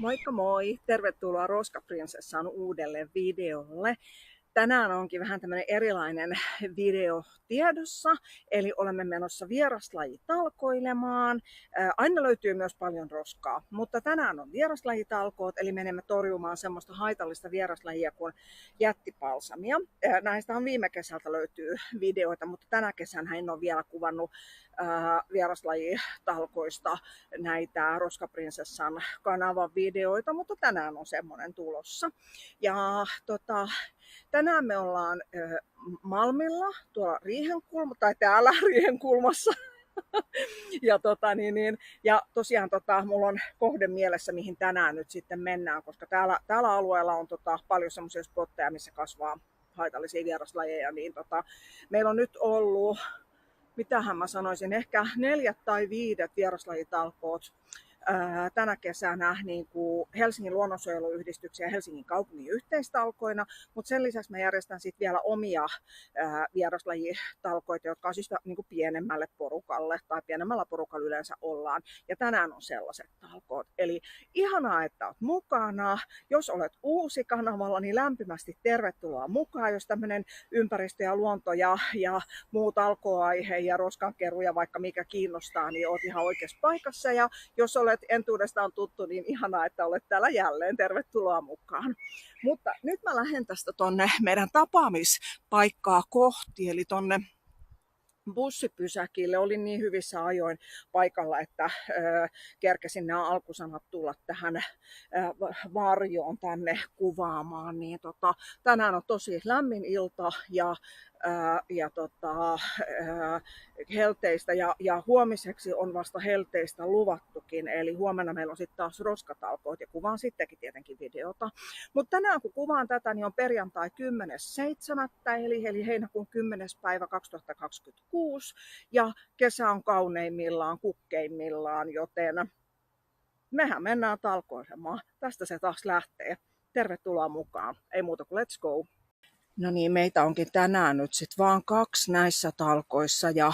Moikka moi! Tervetuloa Roskaprinsessaan uudelle videolle. Tänään onkin vähän tämmöinen erilainen video tiedossa, eli olemme menossa vieraslajitalkoilemaan. Aina löytyy myös paljon roskaa, mutta tänään on vieraslajitalkoot, eli menemme torjumaan semmoista haitallista vieraslajia kuin jättipalsamia. Näistä viime kesältä löytyy videoita, mutta tänä kesänä en ole vielä kuvannut vieraslajitalkoista näitä Roskaprinsessan kanavan videoita, mutta tänään on semmoinen tulossa. Ja tänään me ollaan Malmilla, tuolla Riihenkulmassa, tai täällä Riihenkulmassa. Ja tosiaan mulla on kohde mielessä, mihin tänään nyt sitten mennään, koska täällä alueella on paljon semmoisia spotteja, missä kasvaa haitallisia vieraslajeja. Niin meillä on nyt ollut, mitähän mä sanoisin, ehkä 4 tai 5 vieraslajitalkoot tänä kesänä niin kuin Helsingin luonnonsuojeluyhdistyksen ja Helsingin kaupungin yhteistalkoina, mutta sen lisäksi mä järjestän sitten vielä omia vieraslajitalkoita, jotka on siis niin kuin pienemmälle porukalle tai pienemmällä porukalla yleensä ollaan. Ja tänään on sellaiset talkoot. Eli ihanaa, että olet mukana. Jos olet uusi kanavalla, niin lämpimästi tervetuloa mukaan. Jos tämmöinen ympäristö ja luonto ja muu talkoaihe ja roskankeruu ja vaikka mikä kiinnostaa, niin olet ihan oikeassa paikassa. Ja jos olet entuudestaan tuttu, niin ihanaa, että olet täällä jälleen. Tervetuloa mukaan. Mutta nyt mä lähden tästä tonne meidän tapaamispaikkaa kohti, eli tonne bussipysäkille. Olin niin hyvissä ajoin paikalla, että kerkesin nämä alkusanat tulla tähän varjoon tänne kuvaamaan. Niin tänään on tosi lämmin ilta ja helteistä ja huomiseksi on vasta helteistä luvattukin, eli huomenna meillä on sitten taas roskatalkoot ja kuvaan sittenkin tietenkin videota. Mutta tänään kun kuvaan tätä, niin on perjantai 10.7. eli heinäkuun 10. päivä 2026 ja kesä on kauneimmillaan, kukkeimmillaan, joten mehän mennään talkoilemaan. Tästä se taas lähtee. Tervetuloa mukaan. Ei muuta kuin let's go! No niin, meitä onkin tänään nyt sitten vaan 2 näissä talkoissa ja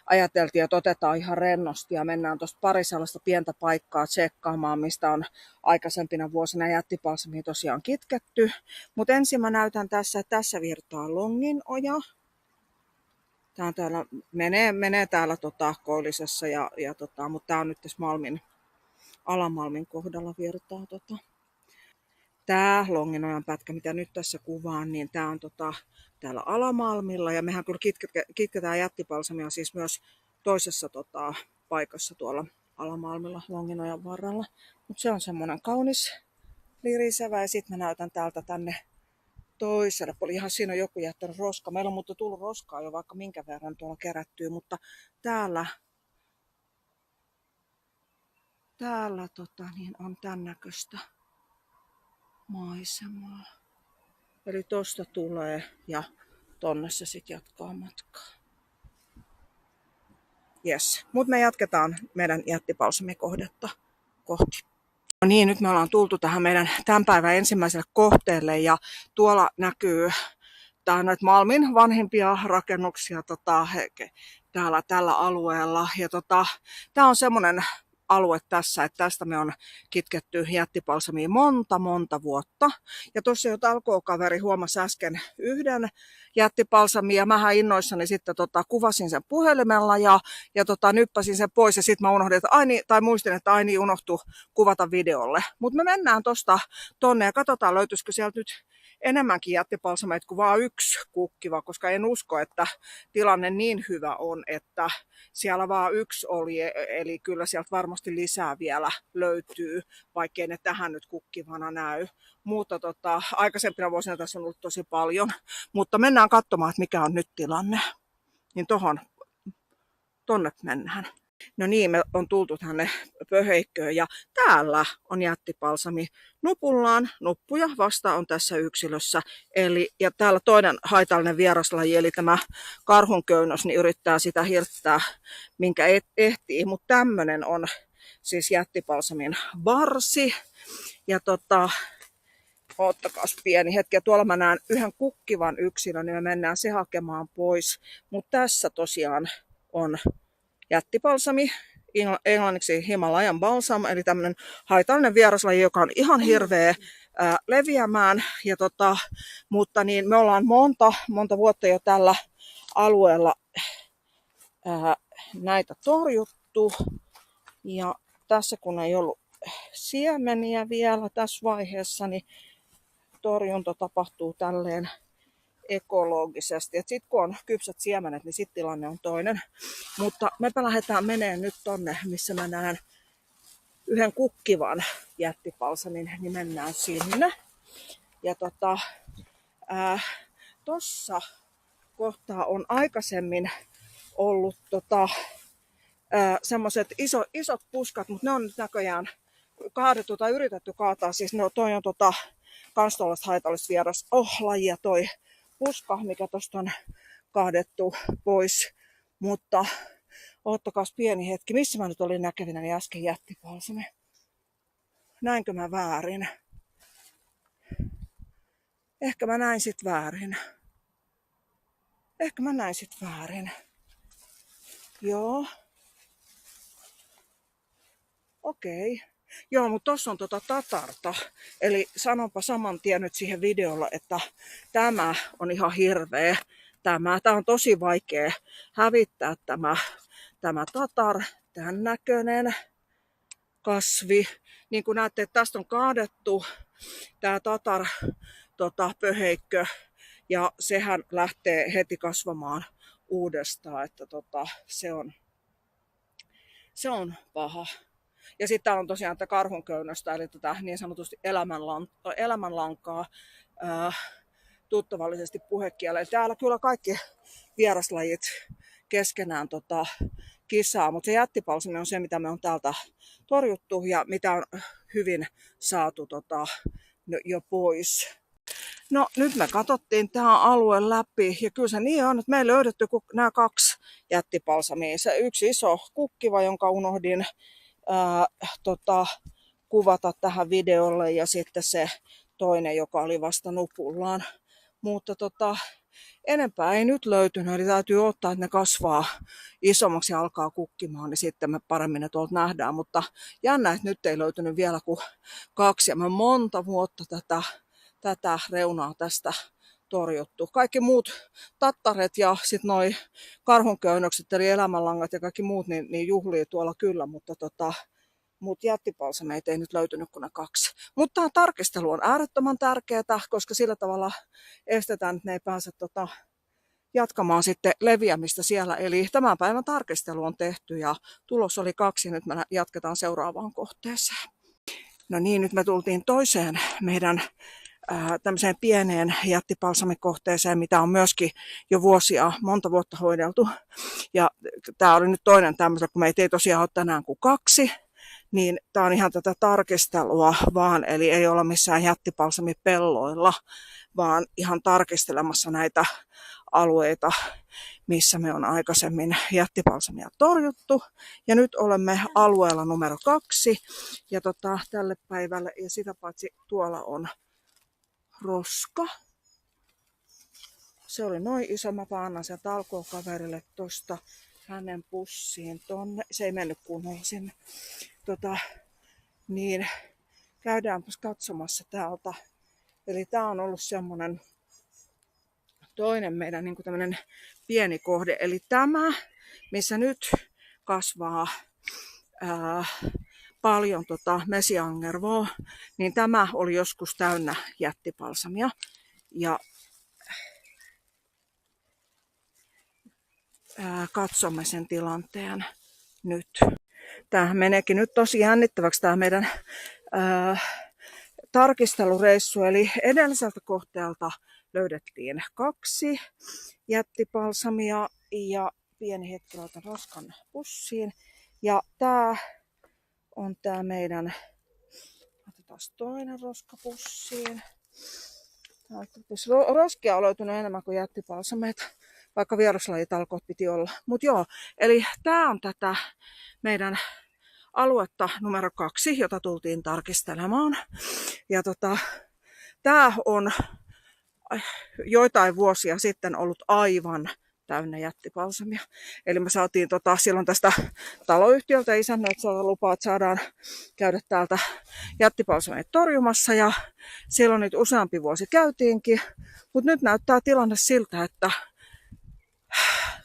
ajateltiin, että otetaan ihan rennosti ja mennään tuosta pari sellaista pientä paikkaa tsekkaamaan, mistä on aikaisempina vuosina jättipalsamia tosiaan kitketty. Mutta ensin mä näytän tässä, että tässä virtaa Longinoja. Tää on täällä, menee täällä Koillisessa, mutta tää on nyt tässä Alamalmin kohdalla virtaa Tämä Longinojan pätkä, mitä nyt tässä kuvaan, niin tämä on täällä Alamalmilla. Ja mehän kyllä kitketään jättipalsamia siis myös toisessa paikassa tuolla Alamalmilla Longinojan varrella. Mutta se on semmoinen kaunis lirisevä ja sitten mä näytän täältä tänne toiselle puolelle. Ihan siinä on joku jättänyt roskaa. Meillä on mutta tullut roskaa jo vaikka minkä verran tuolla kerättyy, mutta täällä niin on tämän näköistä maisemaa. Eli tosta tulee ja tonne se sitten jatkaa matkaa. Yes. Mutta me jatketaan meidän jättipalsamikohdetta kohti. No niin, nyt me ollaan tultu tähän meidän tämän päivän ensimmäiselle kohteelle ja tuolla näkyy näitä Malmin vanhimpia rakennuksia tällä alueella. Ja tää on semmonen alue tässä, että tästä me on kitketty jättipalsamia monta vuotta. Ja tuossa jo talkookaveri huomasi äsken yhden jättipalsamia. Mähän innoissani sitten kuvasin sen puhelimella ja nyppäsin sen pois ja sitten mä unohdin, että muistin, että unohtui kuvata videolle. Mutta me mennään tosta tonne ja katsotaan, löytyisikö sieltä nyt enemmänkin jättipalsameita kuin vaan 1 kukkiva, koska en usko, että tilanne niin hyvä on, että siellä vaan 1 oli, eli kyllä sieltä varmasti lisää vielä löytyy, vaikkei ne tähän nyt kukkivana näy. Mutta aikaisempina vuosina tässä on ollut tosi paljon, mutta mennään katsomaan, että mikä on nyt tilanne. Niin tonne mennään. No niin, me on tultu tänne pöheikköön ja täällä on jättipalsami nupullaan. Nuppuja vasta on tässä yksilössä. Ja täällä toinen haitallinen vieraslaji, eli tämä karhunköynnös, niin yrittää sitä hirttää, minkä ehtii. Mutta tämmönen on siis jättipalsamin varsi. Ja oottakaas pieni hetki. Ja tuolla mä näen yhden kukkivan yksilön, niin me mennään se hakemaan pois. Mutta tässä tosiaan on jättipalsami, englanniksi Himalayan balsam, eli tämmöinen haitallinen vieraslaji, joka on ihan hirveä leviämään. Ja mutta niin me ollaan monta vuotta jo tällä alueella näitä torjuttu. Ja tässä kun ei ollut siemeniä vielä tässä vaiheessa, niin torjunta tapahtuu tälleen ekologisesti. Sitten kun on kypsät siemenet, niin sitten tilanne on toinen. Mutta mepä lähdetään menee nyt tonne, missä mä näen yhden kukkivan jättipalsamin, niin mennään sinne. Ja tossa kohtaa on aikaisemmin ollut semmoiset isot puskat, mutta ne on nyt näköjään kaadettu tai yritetty kaataa. Siis no, toi on kans tuollaista haitallista vieraslajia toi puska, mikä tosta on kaadettu pois. Mutta ottakas pieni hetki, missä mä nyt olin näkevinäni äsken jättipalsami. Näinkö mä väärin? Ehkä mä näin sit väärin. Joo. Okei. Joo, mutta tossa on tatarta. Eli sanonpa saman tien nyt siihen videolla, että tämä on ihan hirveä. Tämä on tosi vaikea hävittää tämä tatar, tämän näköinen kasvi. Niin kuin näette, että tästä on kaadettu tämä tatar pöheikkö ja sehän lähtee heti kasvamaan uudestaan, että se on paha. Ja sitten täällä on tosiaan tätä karhunköynnöstä, eli tätä niin sanotusti elämänlankaa tuttavallisesti puhekielellä. Täällä kyllä kaikki vieraslajit keskenään kisaa, mutta se jättipalsami on se, mitä me on täältä torjuttu ja mitä on hyvin saatu jo pois. No nyt me katsottiin tämä alue läpi ja kyllä se niin on, että me ei löydetty nämä 2 jättipalsamia. Se yksi iso kukkiva, jonka unohdin kuvata tähän videolle ja sitten se toinen, joka oli vasta nupullaan. Mutta enempää ei nyt löytynyt, eli täytyy ottaa, että ne kasvaa isommaksi ja alkaa kukkimaan, niin sitten me paremmin ne tuolta nähdään. Mutta jännä, että nyt ei löytynyt vielä kuin 2 ja me monta vuotta tätä reunaa tästä torjuttu. Kaikki muut tattaret ja sitten noi karhunköynnökset eli elämänlangat ja kaikki muut niin juhlii tuolla kyllä, mutta jättipalsameita ei nyt löytynyt kuin ne 2. Mutta tämä tarkistelu on äärettömän tärkeää, koska sillä tavalla estetään, että ne ei pääse jatkamaan sitten leviämistä siellä. Eli tämän päivän tarkistelu on tehty ja tulos oli 2 ja nyt me jatketaan seuraavaan kohteeseen. No niin, nyt me tultiin toiseen meidän tämmöiseen pieneen jättipalsamikohteeseen, mitä on myöskin jo monta vuotta hoideltu. Ja tämä oli nyt toinen tämmöinen, kun meitä ei tosiaan ole tänään kuin 2, niin tämä on ihan tätä tarkistelua vaan, eli ei olla missään jättipalsamipelloilla, vaan ihan tarkistelemassa näitä alueita, missä me on aikaisemmin jättipalsamia torjuttu. Ja nyt olemme alueella numero 2 ja tälle päivälle, ja sitä paitsi tuolla on roska. Se oli noin iso, mä annan sen talkookaverille tosta hänen pussiin tonne. Se ei mennyt kunnolla sinne. Niin käydäänpäs katsomassa täältä. Eli tää on ollut semmonen toinen meidän niin kuin tämmönen pieni kohde. Eli tämä, missä nyt kasvaa paljon mesiangervoa, niin tämä oli joskus täynnä jättipalsamia. Ja katsomme sen tilanteen nyt. Tämähän meneekin nyt tosi jännittäväksi tämä meidän tarkistelureissu. Eli edelliseltä kohteelta löydettiin 2 jättipalsamia ja pieni hetki laitan roskan pussiin. Ja tämä on tämä meidän, otetaan toinen roska pussiin. Roskia on löytynyt enemmän kuin jättipalsameita, vaikka vieraslajitalkoot piti olla. Mutta joo, eli tämä on tätä meidän aluetta numero 2, jota tultiin tarkistelemaan. Ja tämä on joitain vuosia sitten ollut aivan täynnä jättipalsamia. Eli me saatiin silloin tästä taloyhtiöltä isännöitsijältä lupaa, että saadaan käydä täältä jättipalsameita torjumassa. Ja silloin nyt useampi vuosi käytiinkin. Mutta nyt näyttää tilanne siltä, että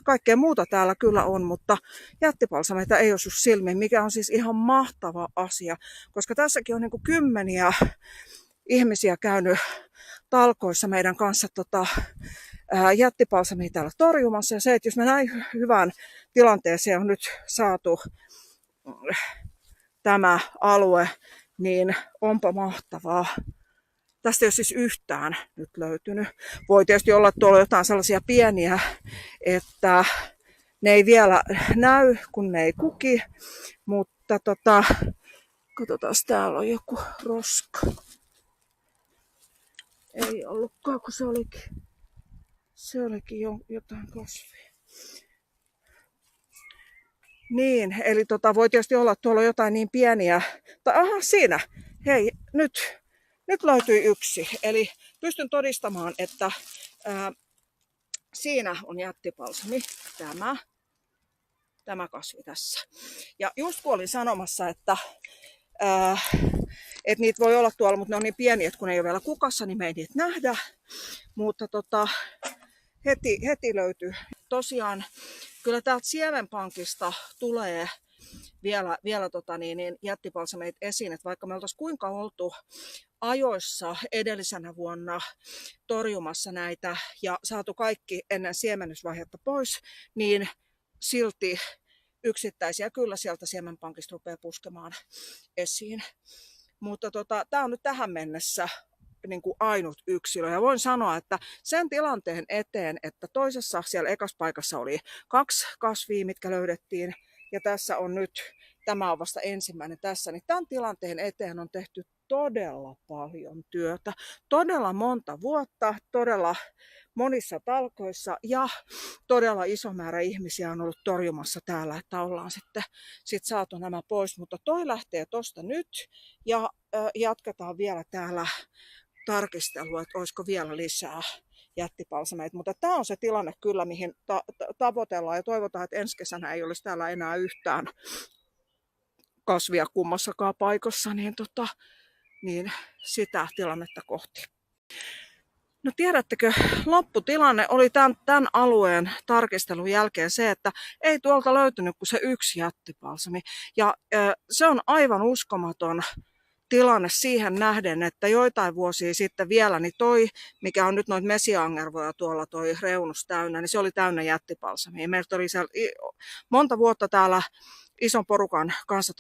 kaikkea muuta täällä kyllä on, mutta jättipalsameita ei osu silmiin, mikä on siis ihan mahtava asia. Koska tässäkin on niin kuin kymmeniä ihmisiä käynyt talkoissa meidän kanssa jättipalsamia täällä torjumassa. Ja se, että jos me näin hyvään tilanteeseen on nyt saatu tämä alue, niin onpa mahtavaa. Tästä ei ole siis yhtään nyt löytynyt. Voi tietysti olla tuolla jotain sellaisia pieniä, että ne ei vielä näy, kun ne ei kuki. Mutta katsotaan, täällä on joku roska. Ei ollutkaan, kun se olikin jotain kasvia. Niin, eli voi tietysti olla, että tuolla on jotain niin pieniä. Aha, siinä. Hei, nyt löytyi yksi. Eli pystyn todistamaan, että siinä on jättipalsami, tämä kasvi tässä. Ja just kun olin sanomassa, että niitä voi olla tuolla, mutta ne on niin pieniä, että kun ne ei ole vielä kukassa, niin me ei niitä nähdä. Mutta heti löytyy. Tosiaan kyllä täältä siemenpankista tulee vielä jättipalsameita esiin, että vaikka me oltaisiin kuinka oltu ajoissa edellisenä vuonna torjumassa näitä ja saatu kaikki ennen siemennysvaihetta pois, niin silti yksittäisiä kyllä sieltä siemenpankista rupeaa puskemaan esiin. Mutta tämä on nyt tähän mennessä niin kuin ainut yksilö. Ja voin sanoa, että sen tilanteen eteen, että toisessa siellä ekassa paikassa oli 2 kasvia, mitkä löydettiin, ja tässä on nyt, tämä on vasta ensimmäinen tässä, niin tämän tilanteen eteen on tehty todella paljon työtä. Todella monta vuotta, todella monissa talkoissa ja todella iso määrä ihmisiä on ollut torjumassa täällä, että ollaan sitten saatu nämä pois. Mutta toi lähtee tosta nyt ja jatketaan vielä täällä tarkistelua, että olisiko vielä lisää jättipalsameita. Mutta tämä on se tilanne kyllä, mihin tavoitellaan ja toivotaan, että ensi kesänä ei olisi täällä enää yhtään kasvia kummassakaan paikassa, niin sitä tilannetta kohti. No tiedättekö, lopputilanne oli tämän alueen tarkistelun jälkeen se, että ei tuolta löytynyt kuin se yksi jättipalsami. Ja se on aivan uskomaton tilanne siihen nähden, että joitain vuosia sitten vielä, niin toi, mikä on nyt noita mesiangervoja tuolla toi reunus täynnä, niin se oli täynnä jättipalsamia. Meiltä oli monta vuotta täällä ison porukan kanssa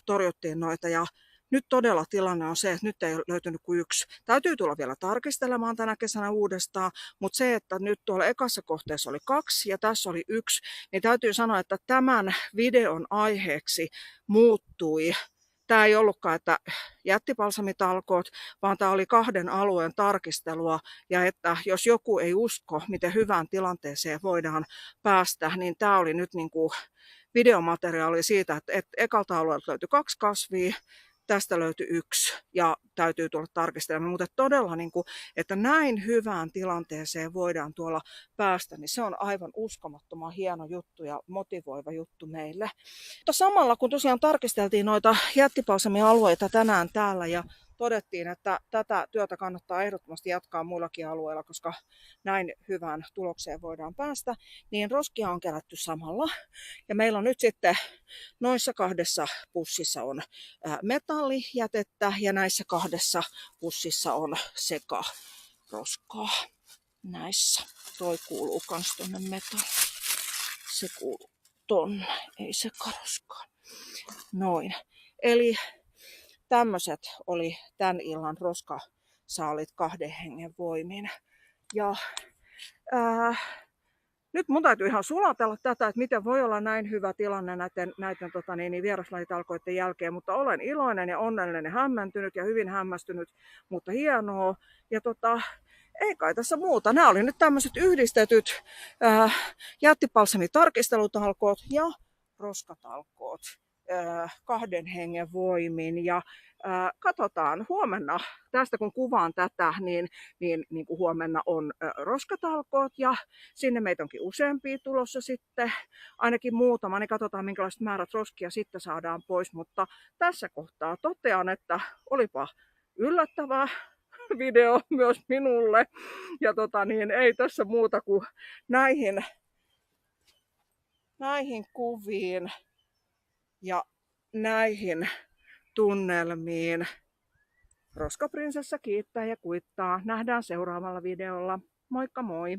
torjuttiin noita ja nyt todella tilanne on se, että nyt ei ole löytynyt kuin yksi. Täytyy tulla vielä tarkistelemaan tänä kesänä uudestaan, mutta se, että nyt tuolla ekassa kohteessa oli 2 ja tässä oli 1, niin täytyy sanoa, että tämän videon aiheeksi muuttui. Tämä ei ollutkaan, että jättipalsamitalkoot, vaan tämä oli 2 alueen tarkistelua. Ja että jos joku ei usko, miten hyvään tilanteeseen voidaan päästä, niin tämä oli nyt niin kuin videomateriaali siitä, että ekalta alueelta löytyi 2 kasvia, tästä löytyi 1 ja täytyy tulla tarkistelemaan. Mutta todella, että näin hyvään tilanteeseen voidaan tuolla päästä, niin se on aivan uskomattoman hieno juttu ja motivoiva juttu meille. Mutta samalla kun tosiaan tarkisteltiin noita jättipalsamialueita tänään täällä ja todettiin, että tätä työtä kannattaa ehdottomasti jatkaa muillakin alueilla, koska näin hyvään tulokseen voidaan päästä, niin roskia on kerätty samalla. Ja meillä on nyt sitten noissa 2 pussissa on metallijätettä ja näissä 2 pussissa on sekaroskaa. Näissä. Toi kuuluu kans tonne metalli. Se kuuluu tonne, ei sekaroskaa. Noin. Eli tämmöiset oli tämän illan roskasaalit 2 hengen voimin. Ja nyt mun täytyy ihan sulatella tätä, että miten voi olla näin hyvä tilanne näiden vieraslajitalkoiden jälkeen, mutta olen iloinen ja onnellinen ja hämmentynyt ja hyvin hämmästynyt, mutta hienoa. Ja ei kai tässä muuta. Nämä oli nyt tämmöiset yhdistetyt jättipalsamitarkistelutalkoot ja roskatalkoot. kahden hengen voimin ja katsotaan huomenna, tästä kun kuvaan tätä, niin kuin huomenna on roskatalkoot ja sinne meitä onkin useampia tulossa sitten, ainakin muutama, niin katsotaan minkälaiset määrät roskia sitten saadaan pois, mutta tässä kohtaa totean, että olipa yllättävää video myös minulle ja ei tässä muuta kuin näihin kuviin ja näihin tunnelmiin. Roskaprinsessa kiittää ja kuittaa. Nähdään seuraavalla videolla. Moikka moi!